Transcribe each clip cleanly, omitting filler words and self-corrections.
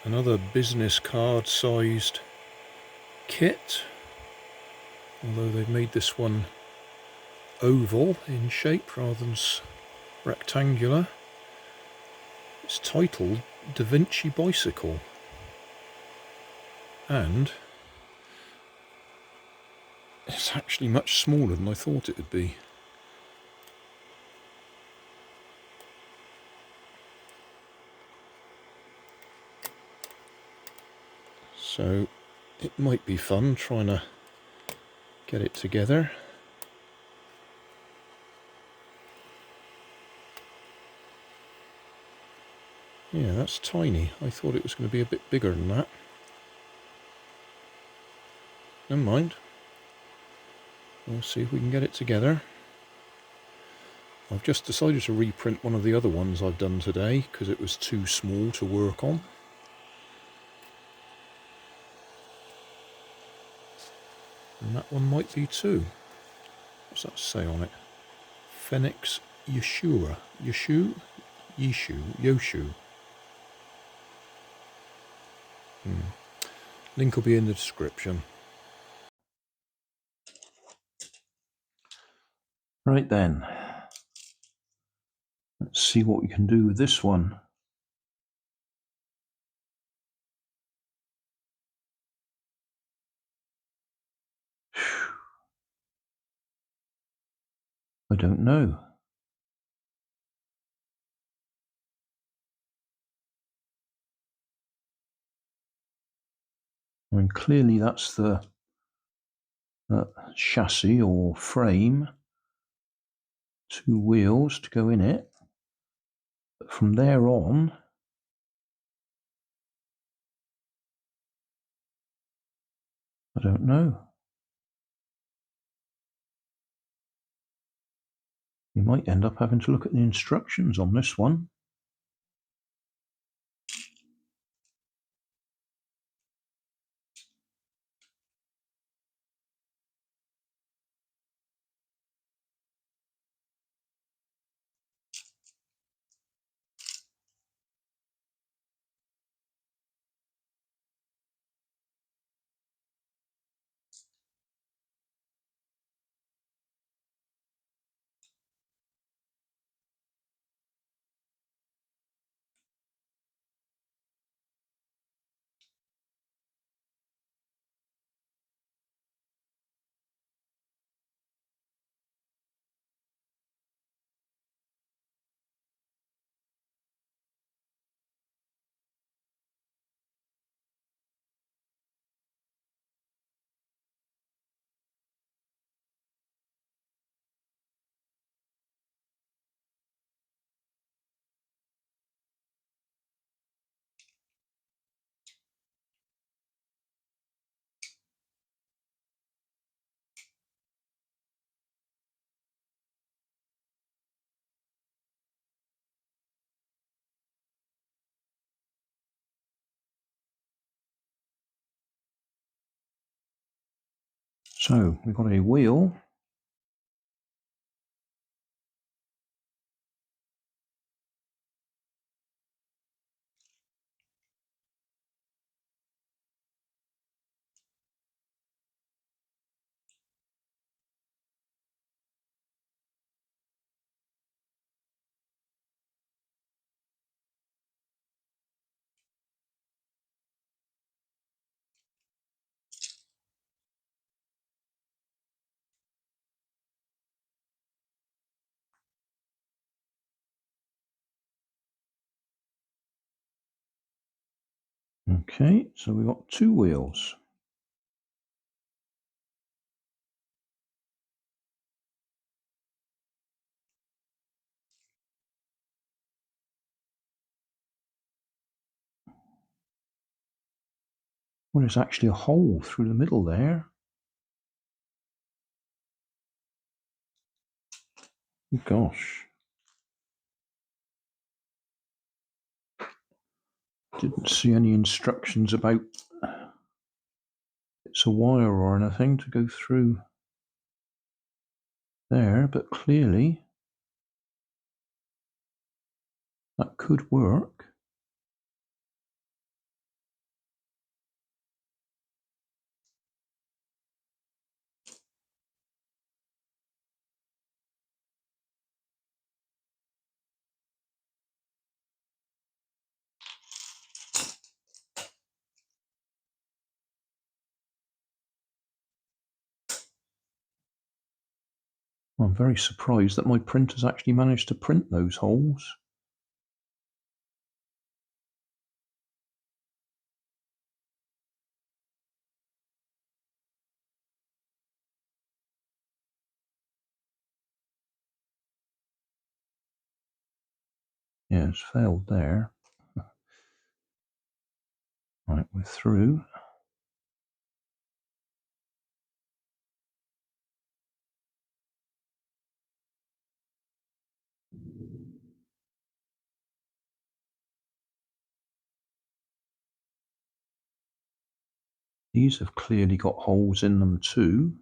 Another business card sized kit, although they've made this one oval in shape rather than rectangular. It's titled Davinci Bicycle, and it's actually much smaller than I thought it would be. So it might be fun trying to get it together. Yeah, that's tiny. I thought it was going to be a bit bigger than that. Never mind. We'll see if we can get it together. I've just decided to reprint one of the other ones I've done today because it was too small to work on. And that one might be too. What's that say on it? Phoenix Yeshua. Yoshu. Link will be in the description. Right then. Let's see what we can do with this one. I don't know. I mean, clearly that's the chassis or frame. 2 wheels to go in it. But from there on, I don't know. You might end up having to look at the instructions on this one. So we've got a wheel. Okay, so we've got 2 wheels. Well, there's actually a hole through the middle there. Gosh. Didn't see any instructions about it's a wire or anything to go through there, but clearly that could work. I'm very surprised that my printer's actually managed to print those holes. Yeah, it's failed there. Right, we're through. These have clearly got holes in them too.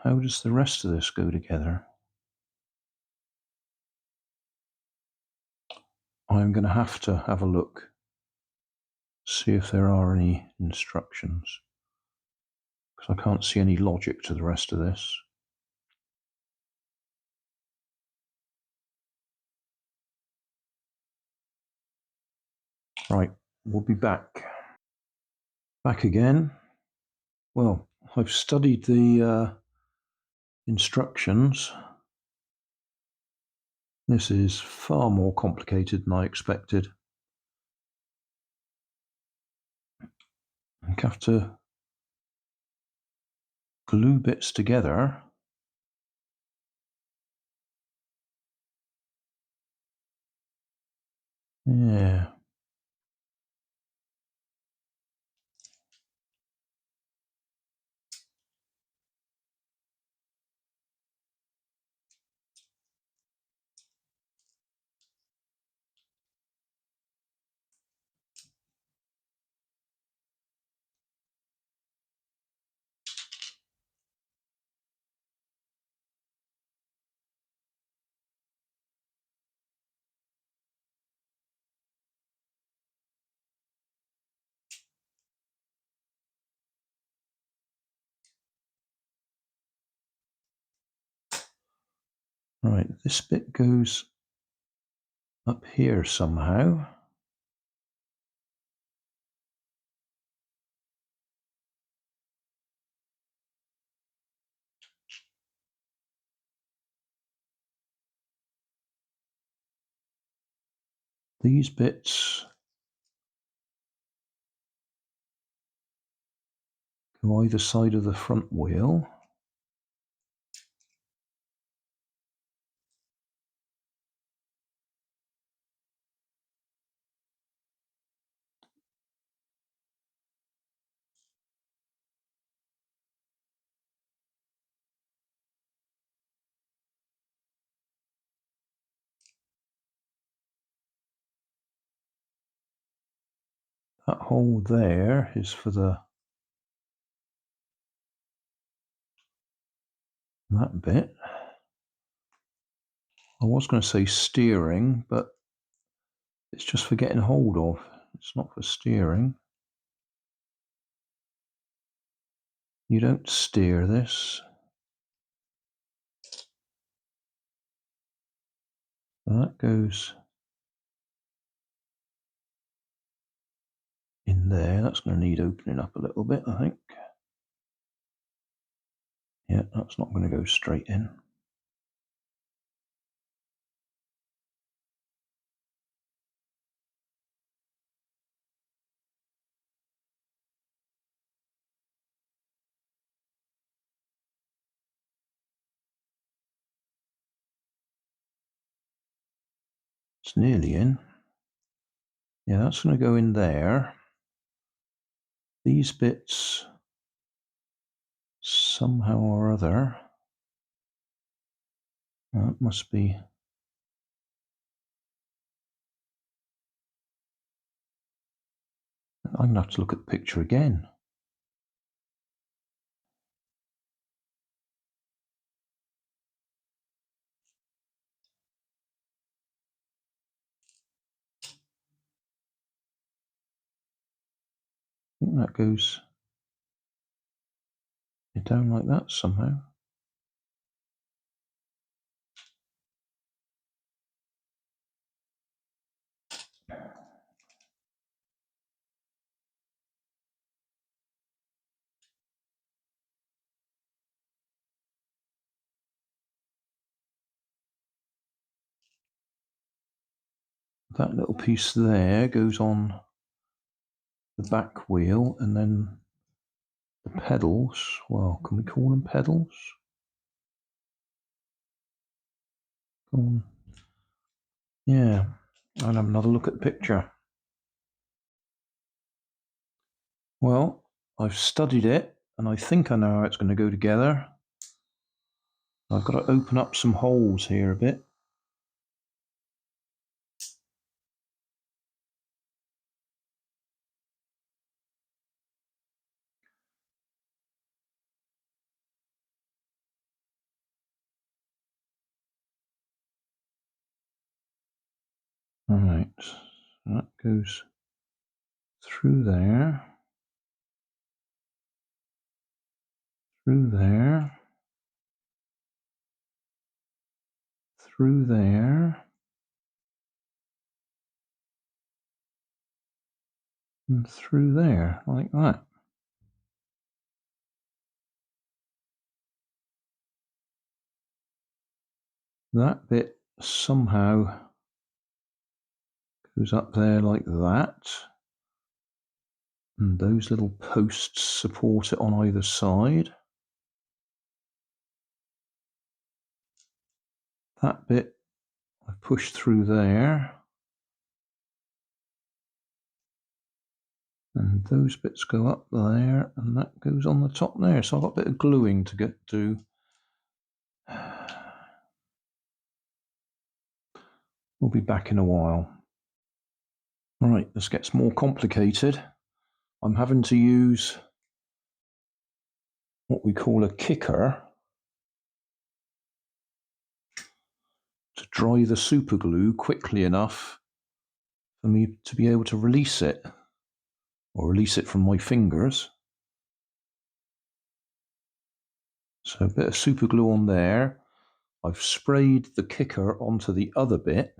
How does the rest of this go together? I'm going to have a look, see if there are any instructions, because I can't see any logic to the rest of this. Right, we'll be back. Back again. Well, I've studied the instructions. This is far more complicated than I expected. I have to glue bits together. Yeah. Right, this bit goes up here somehow. These bits go either side of the front wheel. That hole there is for that bit. I was going to say steering, but it's just for getting hold of. It's not for steering. You don't steer this. That goes in there. That's going to need opening up a little bit, I think. Yeah, that's not going to go straight in. It's nearly in. Yeah, that's going to go in there. These bits, somehow or other, that must be. I'm going to have to look at the picture again. I think that goes down like that somehow. that little piece there goes on the back wheel, and then the pedals, well, can we call them pedals? Go on. Yeah, I'll have another look at the picture. Well, I've studied it, and I think I know how it's going to go together. I've got to open up some holes here a bit. Right, that goes through there, through there, through there, and through there, like that. That bit somehow goes up there like that, and those little posts support it on either side. That bit I push through there, and those bits go up there, and that goes on the top there. So I've got a bit of gluing to get to. We'll be back in a while. Right, this gets more complicated. I'm having to use what we call a kicker to dry the super glue quickly enough for me to be able to release it, or release it from my fingers. So a bit of super glue on there. I've sprayed the kicker onto the other bit.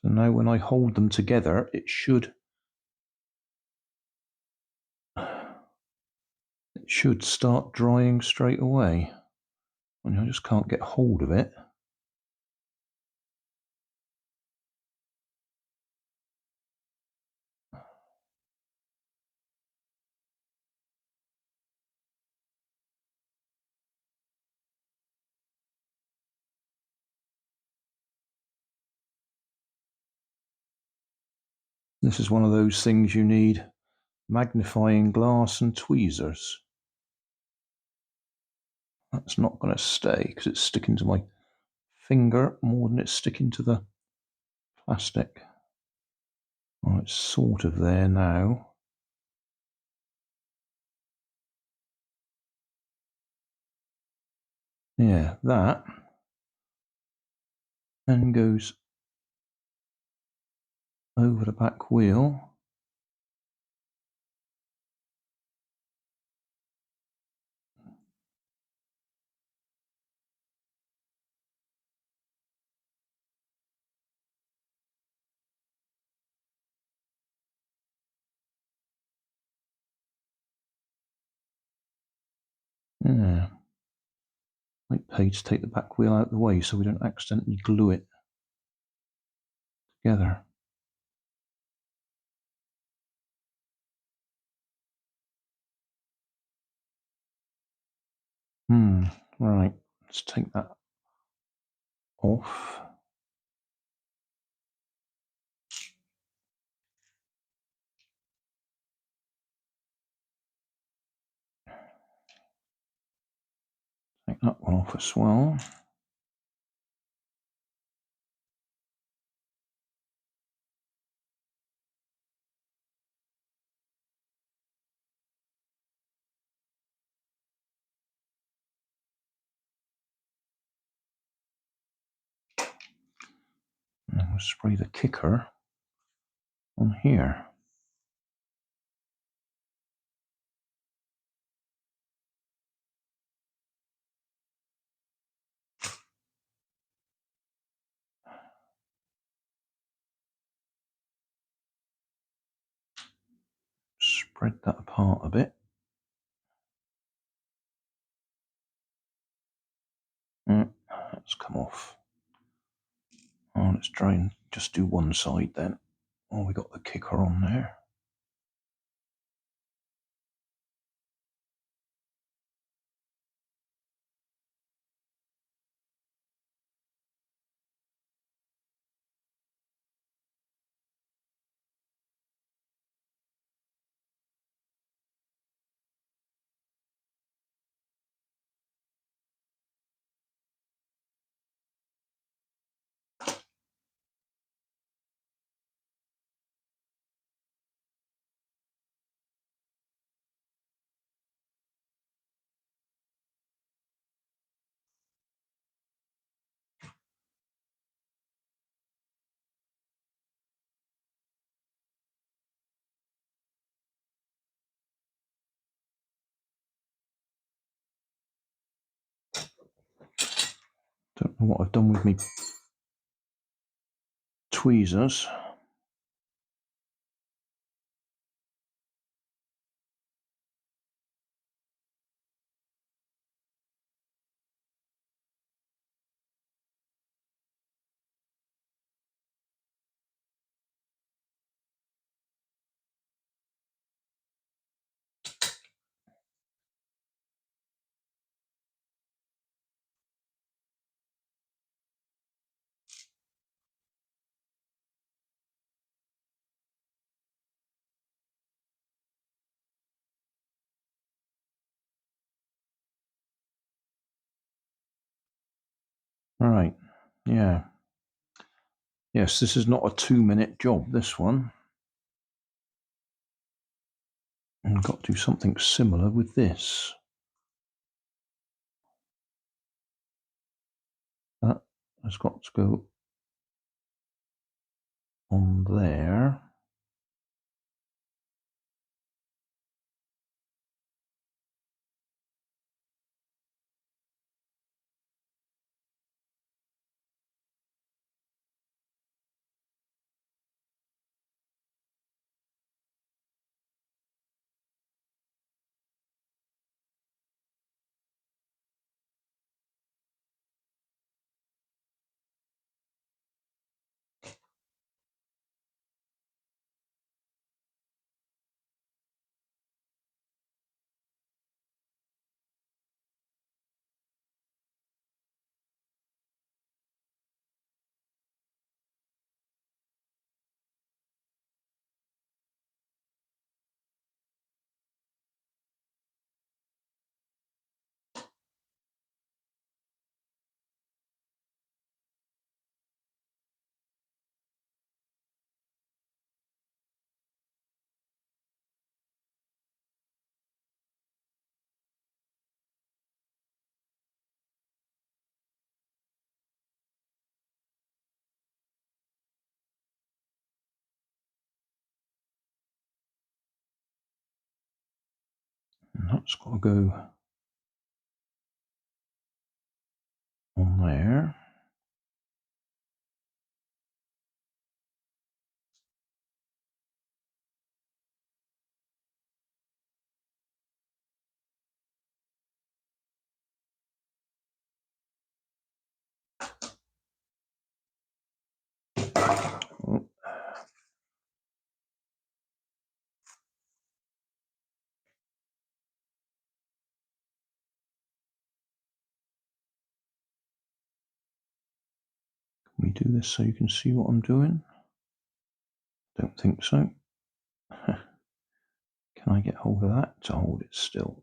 So now when I hold them together, it should start drying straight away. And I just can't get hold of it. This is one of those things you need magnifying glass and tweezers. That's not going to stay because it's sticking to my finger more than it's sticking to the plastic. Oh, it's sort of there now. Yeah, that then goes over the back wheel. Yeah. Might pay to take the back wheel out of the way so we don't accidentally glue it together. Right, let's take that off. Take that one off as well. And we'll spray the kicker on here. Spread that apart a bit. That's come off. Oh, let's try and just do one side then. Oh, we got the kicker on there. Don't know what I've done with me tweezers. Right, yeah. Yes, this is not a 2-minute job, this one. And I've got to do something similar with this. That has got to go on there. And that's got to go on there. Oh. Can we do this so you can see what I'm doing? Don't think so. Can I get hold of that to hold it still?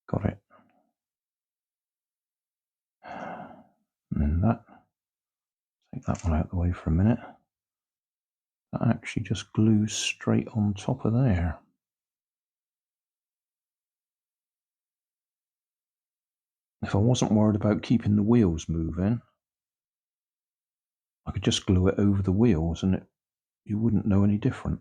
Got it. And then that, take that one out of the way for a minute. That actually just glues straight on top of there. If I wasn't worried about keeping the wheels moving, I could just glue it over the wheels and you wouldn't know any different.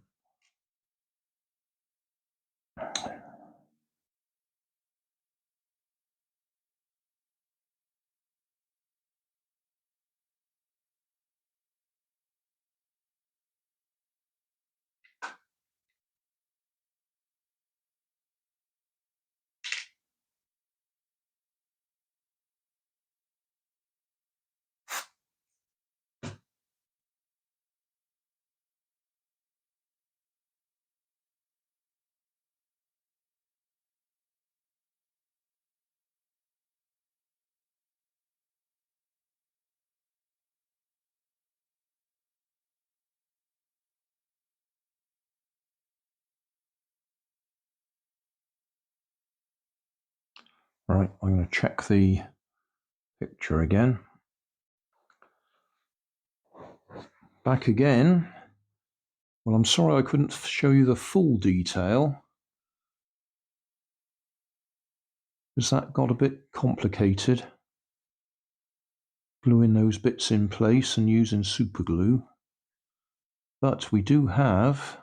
Right, I'm going to check the picture again. Back again. Well, I'm sorry I couldn't show you the full detail, because that got a bit complicated, gluing those bits in place and using super glue. But we do have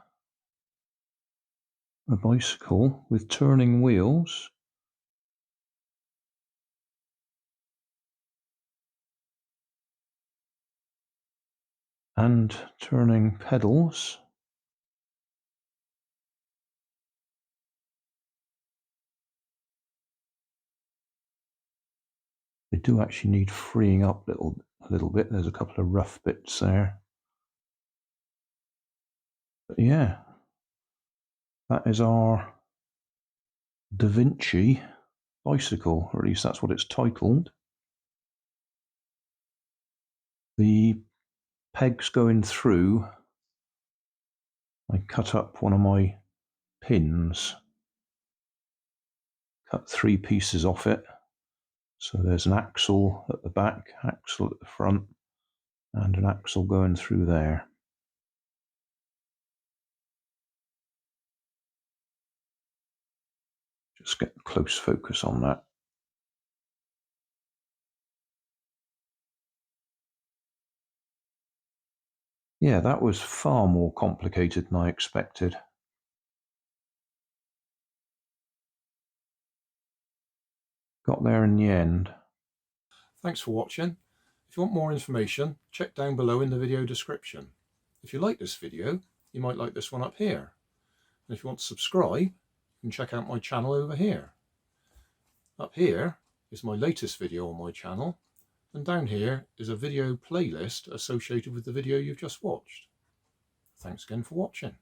a bicycle with turning wheels, and turning pedals. They do actually need freeing up a little bit. There's a couple of rough bits there. But yeah, that is our Davinci bicycle, or at least that's what it's titled. The pegs going through, I cut up one of my pins, cut 3 pieces off it. So there's an axle at the back, axle at the front, and an axle going through there. Just get close focus on that. Yeah, that was far more complicated than I expected. Got there in the end. Thanks for watching. If you want more information, check down below in the video description. If you like this video, you might like this one up here. And if you want to subscribe, you can check out my channel over here. Up here is my latest video on my channel, and down here is a video playlist associated with the video you've just watched. Thanks again for watching.